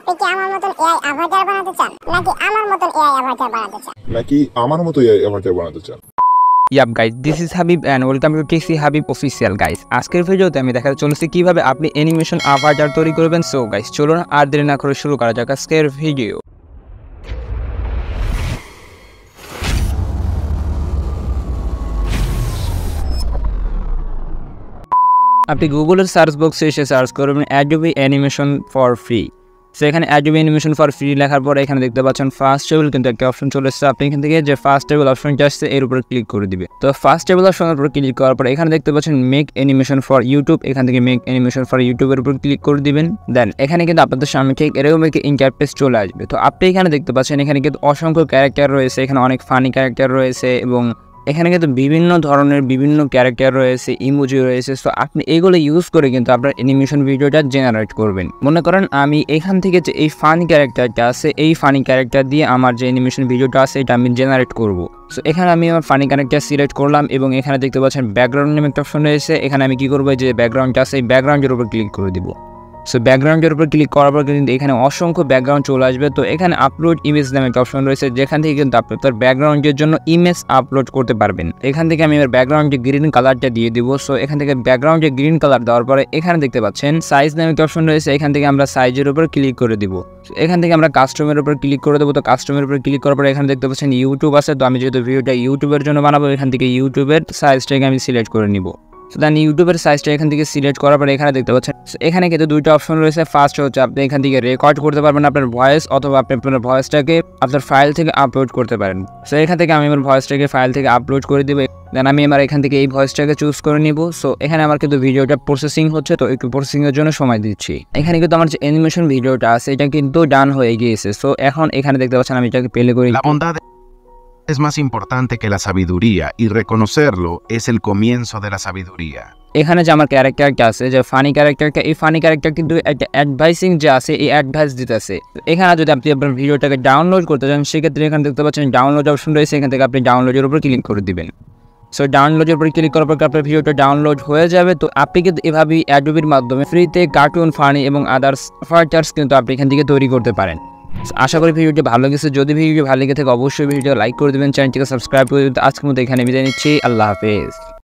আপনি কি আমার মতন এআই অ্যাভাটার বানাতে চান নাকি আমার মতন এআই অ্যাভাটার বানাতে চান? Yup guys, this is Habib and welcome to HABIB official guys. আজকের ভিডিওতে আমি দেখাতে চলেছি কিভাবে আপনি অ্যানিমেশন অ্যাভাটার তৈরি করবেন। সো গাইস চলুন আর দেরি না করে শুরু করা যাক আজকের ভিডিও। আপনি গুগলের সার্চ বক্সে এসে সার্চ করবেন অ্যাডোবি অ্যানিমেশন ফর ফ্রি। সেখানে অ্যাডোবি অ্যানিমেশন ফর ফ্রি লেখার পরে এখানে দেখতে পাচ্ছেন ফার্স্ট টেবল কিন্তু একটা অপশন চলে এসেছে। আপনি এখান থেকে যে ফার্স্ট টেবল অপশনটা আসছে এর উপরে ক্লিক করে দিবে। তো ফার্স্ট টেবল অপশনের উপর ক্লিক করার পর এখানে দেখতে পাচ্ছেন মেক অ্যানিমেশন ফর ইউটিউব, এখান থেকে মেক অ্যানিমেশন ফর ইউটিউবের উপর ক্লিক করে দিবেন। দেন এখানে কিন্তু আপনাদের সামনে ঠিক এরকম একটা ইন্টারফেস চলে আসবে। তো আপনি এখানে দেখতে পাচ্ছেন এখানে কিন্তু অসংখ্য ক্যারেক্টার রয়েছে, এখানে অনেক ফানি ক্যারেক্টার রয়েছে এবং এখানে কিন্তু বিভিন্ন ধরনের বিভিন্ন ক্যারেক্টার রয়েছে, ইমোজি রয়েছে। সো আপনি এগুলো ইউজ করে কিন্তু আপনার অ্যানিমেশন ভিডিওটা জেনারেট করবেন। মনে করেন আমি এখান থেকে যে এই ফানি ক্যারেক্টারটা আছে এই ফানি ক্যারেক্টার দিয়ে আমার যে অ্যানিমেশন ভিডিওটা আছে এটা আমি জেনারেট করব। সো এখানে আমি আমার ফানি ক্যারেক্টার সিলেক্ট করলাম এবং এখানে দেখতে পাচ্ছেন ব্যাকগ্রাউন্ড নামে একটা অপশন রয়েছে। এখানে আমি কি করবো, যে ব্যাকগ্রাউন্ডটা আছে এই ব্যাকগ্রাউন্ডের উপর ক্লিক করে দিব। সো ব্যাকগ্রাউন্ডের উপর ক্লিক করার পর কিন্তু এখানে অসংখ্য ব্যাকগ্রাউন্ড চলে আসবে। তো এখানে আপলোড ইমেজ নামে একটা অপশন রয়েছে যেখান থেকে কিন্তু আপনি তার ব্যাকগ্রাউন্ডের জন্য ইমেজ আপলোড করতে পারবেন। এখান থেকে আমি আমার ব্যাকগ্রাউন্ডে গ্রিন কালারটা দিয়ে দিব। সো এখান থেকে ব্যাকগ্রাউন্ডে গ্রিন কালার দেওয়ার পরে এখানে দেখতে পাচ্ছেন সাইজ নামে একটা অপশন রয়েছে, এখান থেকে আমরা সাইজের উপর ক্লিক করে দিব। এখান থেকে আমরা কাস্টমের উপর ক্লিক করে দেবো। তো কাস্টমের উপর ক্লিক করার পরে এখানে দেখতে পাচ্ছেন ইউটিউব আছে। তো আমি যেহেতু ভিডিওটা ইউটিউবের জন্য বানাবো এখান থেকে ইউটিউবের সাইজটাকে আমি সিলেক্ট করে নিব। সো দেন ইউটিউবের সাইজটা এখান থেকে সিলেক্ট করার পরে এখানে দেখতে পাচ্ছেন এখানে কিন্তু দুইটা অপশন রয়েছে। ফার্স্ট হচ্ছে আপনি এখান থেকে রেকর্ড করতে পারবেন আপনার ভয়েস, অথবা আপনি আপনার ভয়েসটাকে আপনার ফাইল থেকে আপলোড করতে পারেন। সো এখান থেকে আমি আমার ভয়েসটাকে ফাইল থেকে আপলোড করে দেবো। দেন আমি আমার এখান থেকে এই ভয়েসটাকে চুজ করে নিব। সো এখানে আমার কিন্তু ভিডিওটা প্রসেসিং হচ্ছে, তো একটু প্রসেসিংয়ের জন্য সময় দিচ্ছি। এখানে কিন্তু আমার যে অ্যানিমেশন ভিডিওটা আছে এটা কিন্তু ডান হয়ে গিয়েছে। সো এখন এখানে দেখতে পাচ্ছেন আমি এটাকে প্লে করি। Es más importante que la sabiduría y reconocerlo es el comienzo de la sabiduría. এখানে যে আমার ক্যারেক্টারটা আছে যে ফানি ক্যারেক্টারটা, এই ফানি ক্যারেক্টার কিন্তু একটা অ্যাডভাইসিং যে আছে এই অ্যাডভাইস দিতেছে। এখানে যদি আপনি আপনার ভিডিওটাকে ডাউনলোড করতে চান সেক্ষেত্রে এখানে দেখতে পাচ্ছেন ডাউনলোড অপশন রয়েছে, এখান থেকে আপনি ডাউনলোডের উপর ক্লিক করে দিবেন। সো ডাউনলোডের উপর ক্লিক করার পর আপনার ভিডিওটা ডাউনলোড হয়ে যাবে। তো আপনি কিন্তু এভাবেই অ্যাডোবির মাধ্যমে ফ্রিতে কার্টুন, ফানি এবং আদার্স ফিচার্স কিন্তু আপনি এখান থেকে তৈরি করতে পারেন। আশা করি ভিডিওটি ভালো লেগেছে। যদি ভিডিওটি ভালো লেগে থাকে অবশ্যই ভিডিও লাইক করে দেবেন, চ্যানেলটিকে সাবস্ক্রাইব করে দেবেন। আজকের মতো এখানে বিদায় নিচ্ছি। আল্লাহ হাফেজ।